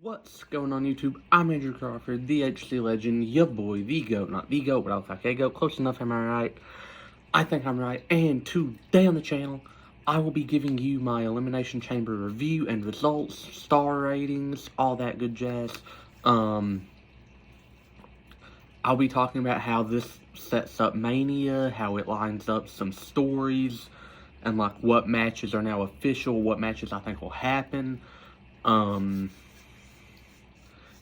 What's going on YouTube? I'm Andrew Crawford, the HC Legend, your boy, the GOAT, not the GOAT, but I look like a GOAT, close enough, am I right? I think I'm right, and today on the channel, I will be giving you my Elimination Chamber review and results, star ratings, all that good jazz. I'll be talking about how this sets up Mania, how it lines up some stories, and like what matches are now official, what matches I think will happen.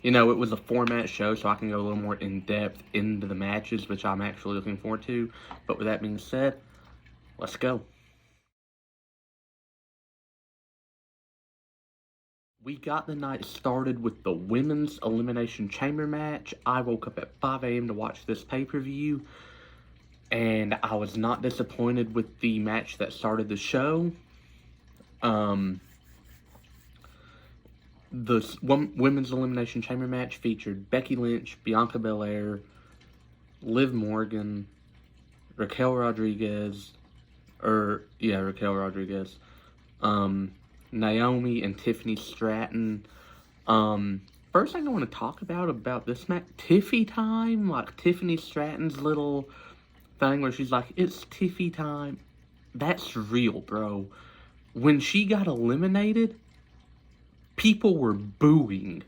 You know, it was a 4-match show, so I can go a little more in-depth into the matches, which I'm actually looking forward to. But with that being said, let's go. We got the night started with the Women's Elimination Chamber match. I woke up at 5 a.m. to watch this pay-per-view, and I was not disappointed with the match that started the show. The Women's Elimination Chamber match featured Becky Lynch, Bianca Belair, Liv Morgan, Raquel Rodriguez, Naomi, and Tiffany Stratton. First thing I want to talk about this match, Tiffy time, like Tiffany Stratton's little thing where she's like, it's Tiffy time. That's real, bro. When she got eliminated, people were booing.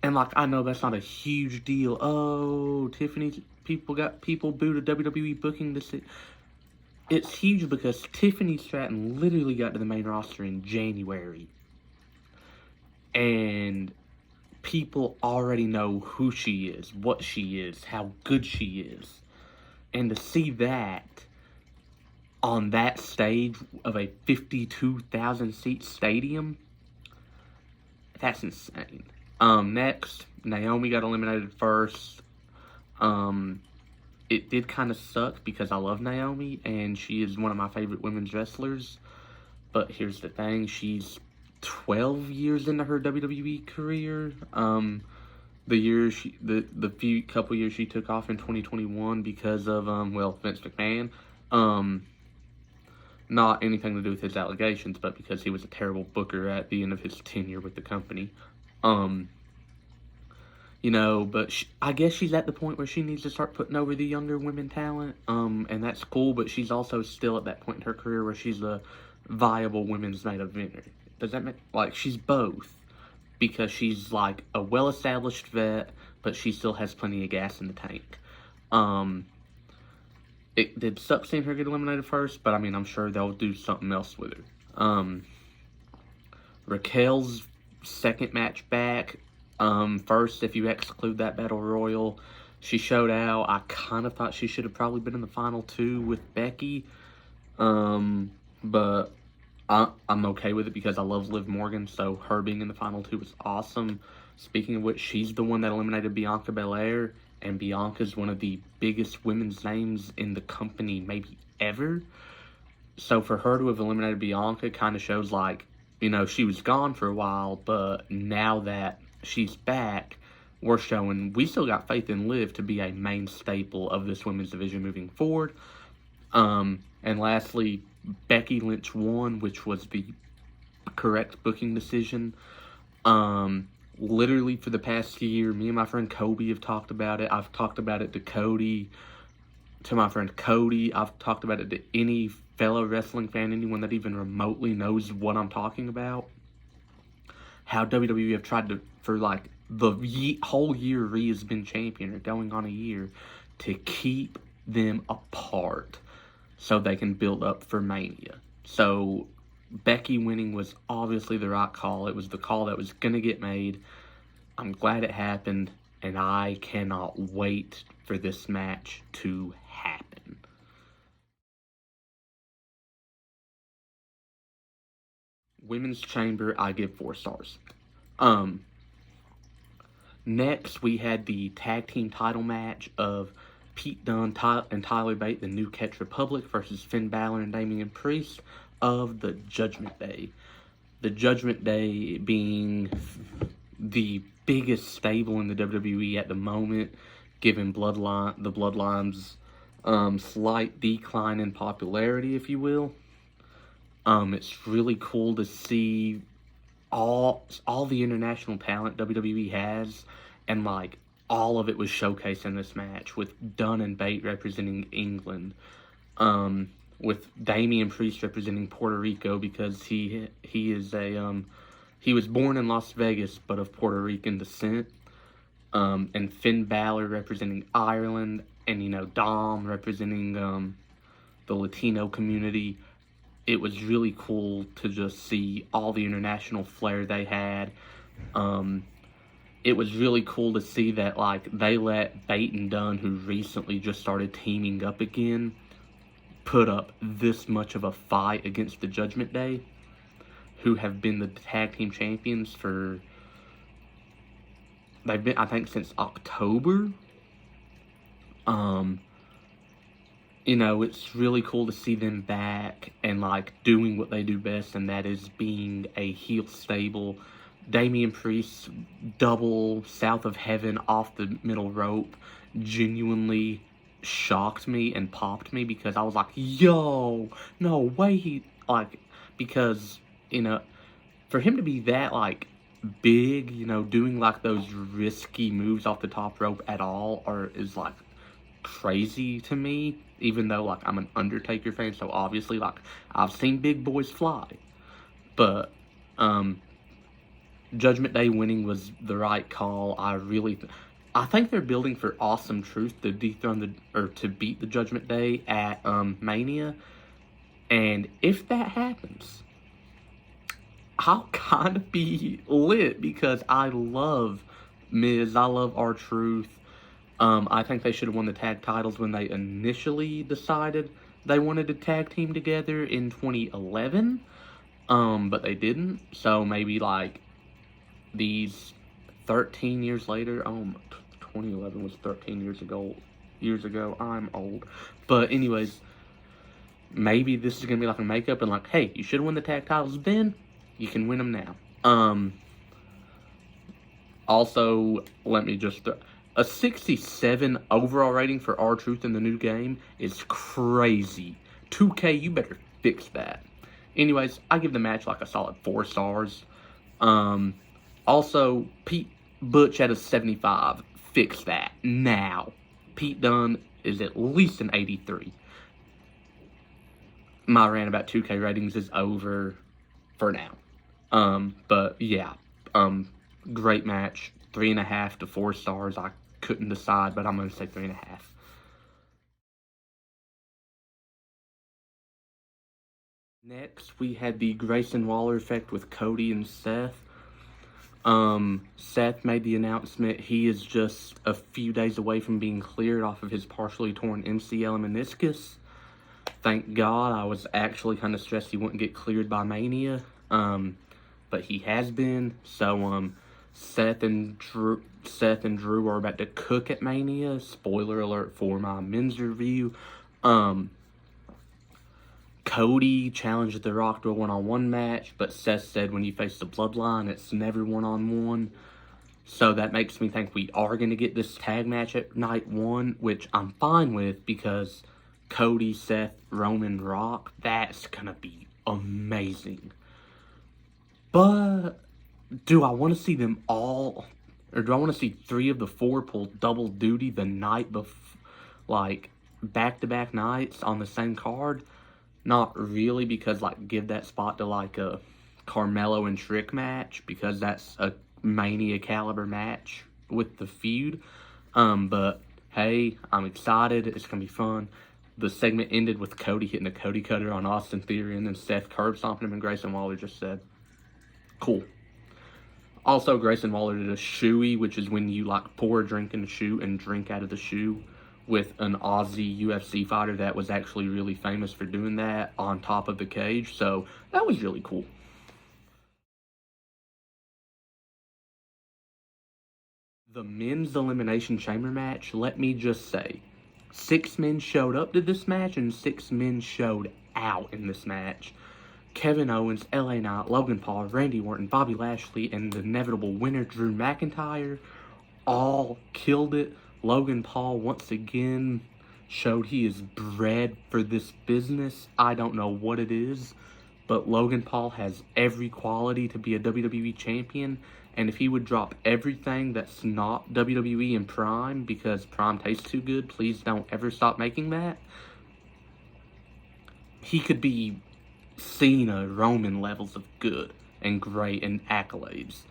And, like, I know that's not a huge deal. Oh, people booed a WWE booking decision. It's huge because Tiffany Stratton literally got to the main roster in January. And people already know who she is, what she is, how good she is. And to see that on that stage of a 52,000 seat stadium, that's insane. Next, Naomi got eliminated first. It did kind of suck because I love Naomi, and she is one of my favorite women's wrestlers. But here's the thing, she's 12 years into her WWE career. The couple years she took off in 2021 because of, Vince McMahon. Not anything to do with his allegations, but because he was a terrible booker at the end of his tenure with the company. You know, but I guess she's at the point where she needs to start putting over the younger women talent, and that's cool, but she's also still at that point in her career where she's a viable women's main eventer. Does that make, like, she's both, because she's, like, a well-established vet, but she still has plenty of gas in the tank. It did suck seeing her get eliminated first, but I mean, I'm sure they'll do something else with her. Raquel's second match back. First, if you exclude that Battle Royal, she showed out. I kind of thought she should have probably been in the final two with Becky. But I'm okay with it because I love Liv Morgan, so her being in the final two was awesome. Speaking of which, she's the one that eliminated Bianca Belair, and Bianca's one of the biggest women's names in the company, maybe ever. So for her to have eliminated Bianca kind of shows, like, you know, she was gone for a while, but now that she's back, we're showing we still got faith in Liv to be a main staple of this women's division moving forward. And lastly, Becky Lynch won, which was the correct booking decision. Literally for the past year, me and my friend Kobe have talked about it. I've talked about it to Cody, to my friend Cody. I've talked about it to any fellow wrestling fan, anyone that even remotely knows what I'm talking about. How WWE have tried to, for like the whole year Rhea's been champion, or going on a year, to keep them apart so they can build up for Mania. So Becky winning was obviously the right call. It was the call that was going to get made. I'm glad it happened, and I cannot wait for this match to happen. Women's Chamber, I give 4 stars. Next, we had the tag team title match of Pete Dunne and Tyler Bate, the New Catch Republic, versus Finn Balor and Damian Priest of the Judgment Day. The Judgment Day being the biggest stable in the WWE at the moment, given the Bloodline's slight decline in popularity, if you will. It's really cool to see all the international talent WWE has, and like all of it was showcased in this match with Dunn and Bate representing England, with Damian Priest representing Puerto Rico because he is a he was born in Las Vegas but of Puerto Rican descent, and Finn Balor representing Ireland, and Dom representing the Latino community. It was really cool to just see all the international flair they had. It was really cool to see that like they let Bate and Dunn, who recently just started teaming up again, put up this much of a fight against the Judgment Day, who have been the tag team champions for, they've been, I think, since October. It's really cool to see them back and like doing what they do best, and that is being a heel stable. Damian Priest double South of Heaven off the middle rope genuinely shocked me and popped me, because I was like, yo, no way, because for him to be that like big, doing like those risky moves off the top rope at all is like crazy to me, even though like I'm an Undertaker fan, so obviously like I've seen big boys fly. But Judgment Day winning was the right call. I think they're building for Awesome Truth to to beat the Judgment Day at Mania, and if that happens, I'll kind of be lit because I love Miz, I love R-Truth. I think they should have won the tag titles when they initially decided they wanted to tag team together in 2011, but they didn't. So maybe like these 13 years later, 2011 was 13 years ago. I'm old. But anyways, maybe this is gonna be like a makeup and like, hey, you should have won the tag titles then. You can win them now. Also, let me just a 67 overall rating for R-Truth in the new game is crazy. 2K, you better fix that. Anyways, I give the match like a solid 4 stars. Also, Pete Butch at a 75. Fix that now. Pete Dunne is at least an 83. My rant about 2K ratings is over for now. But yeah, great match. 3.5 to 4 stars. I couldn't decide, but I'm going to say 3.5. Next, we had the Grayson Waller effect with Cody and Seth. Seth made the announcement he is just a few days away from being cleared off of his partially torn MCL and meniscus. Thank God. I was actually kind of stressed he wouldn't get cleared by Mania. But he has been. So, Seth and Drew are about to cook at Mania. Spoiler alert for my men's review. Cody challenged The Rock to a one-on-one match, but Seth said when you face the Bloodline, it's never one-on-one. So that makes me think we are going to get this tag match at night 1, which I'm fine with because Cody, Seth, Roman, Rock, that's going to be amazing. But do I want to see them all, or do I want to see 3 of the 4 pull double duty the night before, like back-to-back nights on the same card? Not really, because like give that spot to like a Carmelo and Trick match, because that's a Mania caliber match with the feud. But hey, I'm excited. It's gonna be fun. The segment ended with Cody hitting a Cody Cutter on Austin Theory, and then Seth curb stomping him, and Grayson Waller just said, cool. Also, Grayson Waller did a shoey, which is when you like pour a drink in a shoe and drink out of the shoe, with an Aussie UFC fighter that was actually really famous for doing that on top of the cage. So that was really cool. The men's elimination chamber match, let me just say, 6 men showed up to this match and 6 men showed out in this match. Kevin Owens, LA Knight, Logan Paul, Randy Orton, Bobby Lashley, and the inevitable winner, Drew McIntyre, all killed it. Logan Paul once again showed he is bred for this business. I don't know what it is, but Logan Paul has every quality to be a WWE champion. And if he would drop everything that's not WWE and Prime, because Prime tastes too good, please don't ever stop making that, he could be Cena, Roman levels of good and great and accolades.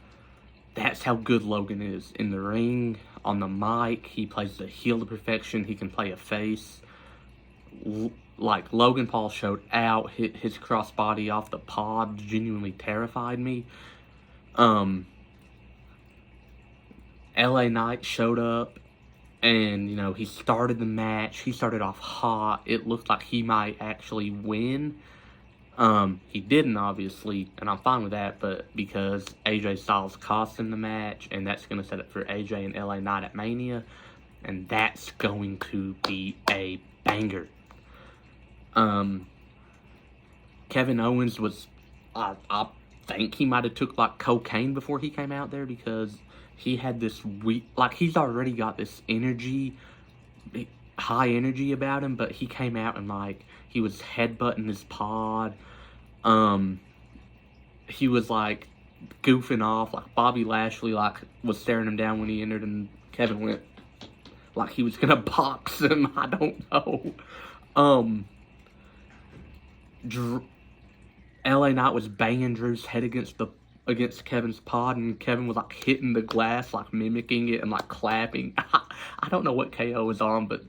That's how good Logan is. In the ring, on the mic, he plays the heel to perfection. He can play a face. Like, Logan Paul showed out. His crossbody off the pod genuinely terrified me. LA Knight showed up, and, you know, he started the match. He started off hot. It looked like he might actually win. He didn't, obviously, and I'm fine with that, but because AJ Styles cost him the match, and that's going to set up for AJ and LA Knight at Mania, and that's going to be a banger. Kevin Owens was, I think he might have took, like, cocaine before he came out there, because he had this he's already got this energy, high energy about him, but he came out and, like, he was headbutting his pod. He was, like, goofing off. Like, Bobby Lashley, like, was staring him down when he entered, and Kevin went like he was gonna box him. I don't know. LA Knight was banging Drew's head against Kevin's pod, and Kevin was, like, hitting the glass, like, mimicking it and, like, clapping. I don't know what KO is on, but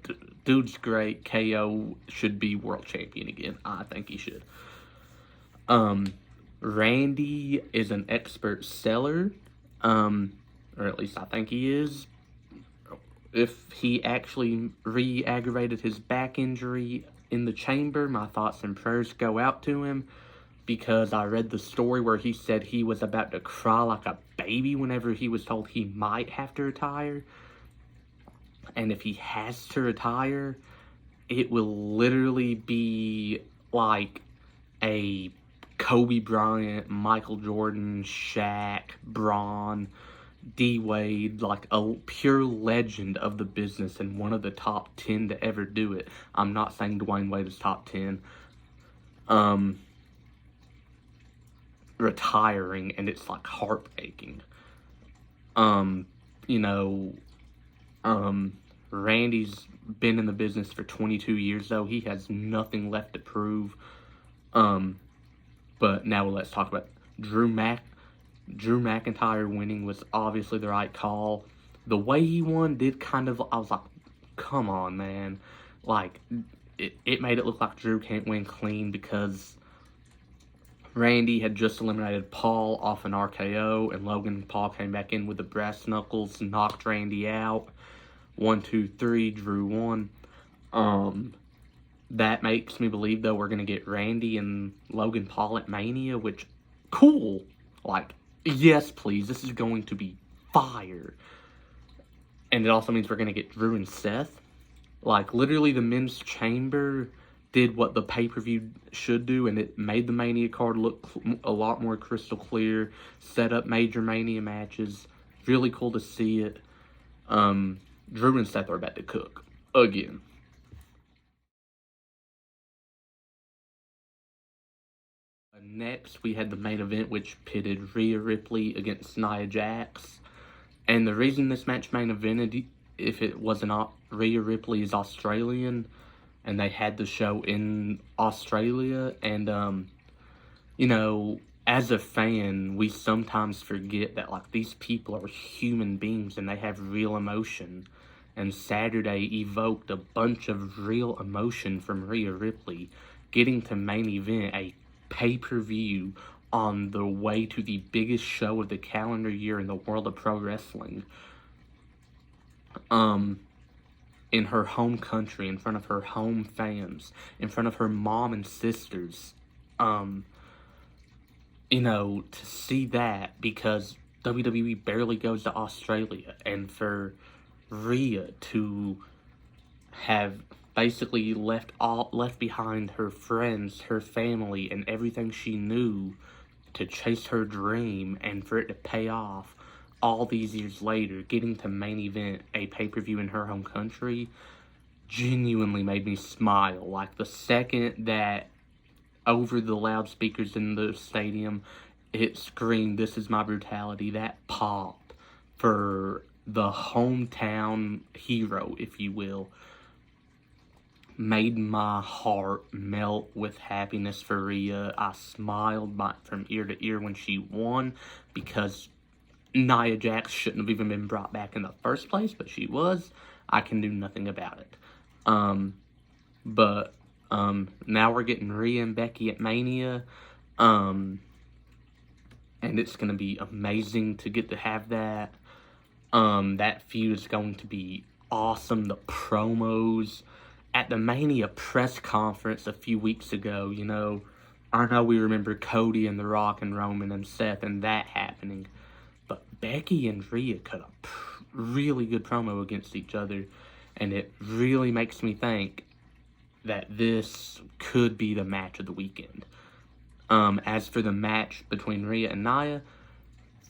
dude's great. KO should be world champion again. I think he should. Randy is an expert seller, or at least I think he is. If he actually re-aggravated his back injury in the chamber, my thoughts and prayers go out to him, because I read the story where he said he was about to cry like a baby whenever he was told he might have to retire. And if he has to retire, it will literally be like a Kobe Bryant, Michael Jordan, Shaq, Braun, D-Wade, like a pure legend of the business and one of the top 10 to ever do it. I'm not saying Dwayne Wade is top 10. Retiring, and it's, like, heartbreaking. Randy's been in the business for 22 years, though. He has nothing left to prove. But now let's talk about Drew McIntyre winning was obviously the right call. The way he won did kind of, I was like, come on, man. Like, it made it look like Drew can't win clean, because Randy had just eliminated Paul off an RKO, and Logan Paul came back in with the brass knuckles, knocked Randy out. 1, 2, 3, Drew won. That makes me believe, though, we're going to get Randy and Logan Paul at Mania, which, cool. Like, yes, please. This is going to be fire. And it also means we're going to get Drew and Seth. Like, literally, the men's chamber did what the pay-per-view should do, and it made the Mania card look a lot more crystal clear, set up major Mania matches. Really cool to see it. Drew and Seth are about to cook. Again. Next, we had the main event, which pitted Rhea Ripley against Nia Jax. And the reason this match main evented, if it was not, Rhea Ripley is Australian, and they had the show in Australia. And, as a fan, we sometimes forget that, like, these people are human beings and they have real emotion. And Saturday evoked a bunch of real emotion from Rhea Ripley, getting to main event a pay-per-view on the way to the biggest show of the calendar year in the world of pro wrestling. In her home country, in front of her home fans, in front of her mom and sisters. To see that, because WWE barely goes to Australia, and for Rhea to have basically left behind her friends, her family, and everything she knew to chase her dream, and for it to pay off all these years later, getting to main event a pay-per-view in her home country, genuinely made me smile. Like, the second that over the loudspeakers in the stadium, it screamed, "This is my brutality." That pop for the hometown hero, if you will, made my heart melt with happiness for Rhea. I smiled from ear to ear when she won, because Nia Jax shouldn't have even been brought back in the first place, but she was. I can do nothing about it. But now we're getting Rhea and Becky at Mania. And it's going to be amazing to get to have that. That feud is going to be awesome. The promos at the Mania press conference a few weeks ago, you know, I know we remember Cody and The Rock and Roman and Seth and that happening, but Becky and Rhea cut a really good promo against each other, and it really makes me think that this could be the match of the weekend. As for the match between Rhea and Nia,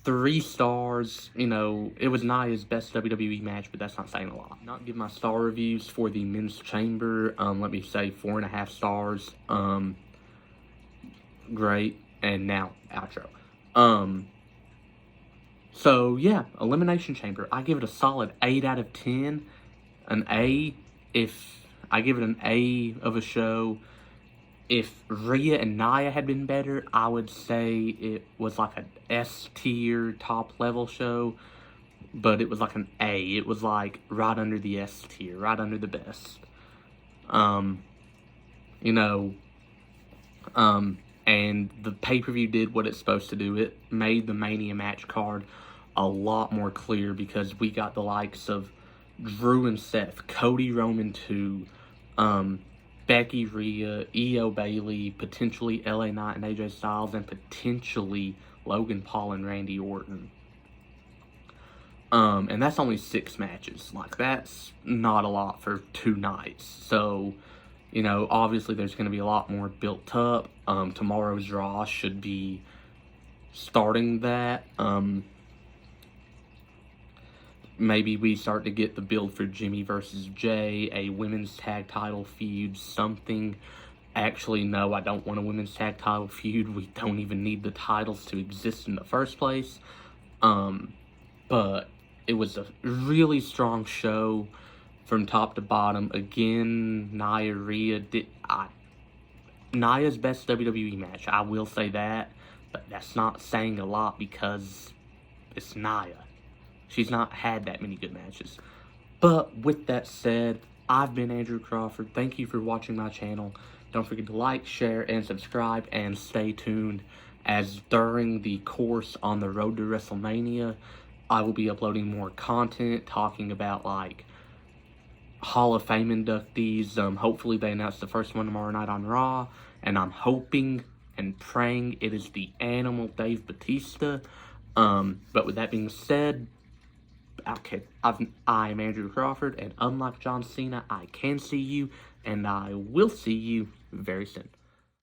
3 stars. You know, it was Nia's best WWE match, but that's not saying a lot. Not give my star reviews for the men's chamber. Let me say 4.5 stars. Great. And now, outro. So, yeah, Elimination Chamber. I give it a solid 8 out of 10. An A. If I give it an A of a show. If Rhea and Nia had been better, I would say it was like an S tier top level show, but it was like an A. It was like right under the S tier, right under the best. You know, and the pay-per-view did what it's supposed to do. It made the Mania match card a lot more clear, because we got the likes of Drew and Seth, Cody, Roman 2, Becky, Rhea, Io Bailey, potentially LA Knight and AJ Styles, and potentially Logan Paul and Randy Orton. And that's only 6 matches. Like, that's not a lot for 2 nights. So, you know, obviously there's going to be a lot more built up. Tomorrow's Raw should be starting that. Maybe we start to get the build for Jimmy versus Jay, a women's tag title feud, something. Actually, no, I don't want a women's tag title feud. We don't even need the titles to exist in the first place. But it was a really strong show from top to bottom. Again, Nia, Rhea, Nia's best WWE match. I will say that, but that's not saying a lot, because it's Nia. She's not had that many good matches. But with that said, I've been Andrew Crawford. Thank you for watching my channel. Don't forget to like, share, and subscribe, and stay tuned, as during the course on the road to WrestleMania, I will be uploading more content talking about, like, Hall of Fame inductees. Hopefully they announce the first one tomorrow night on Raw, and I'm hoping and praying it is the Animal Dave Bautista. But with that being said, okay, I am Andrew Crawford, and unlike John Cena, I can see you, and I will see you very soon.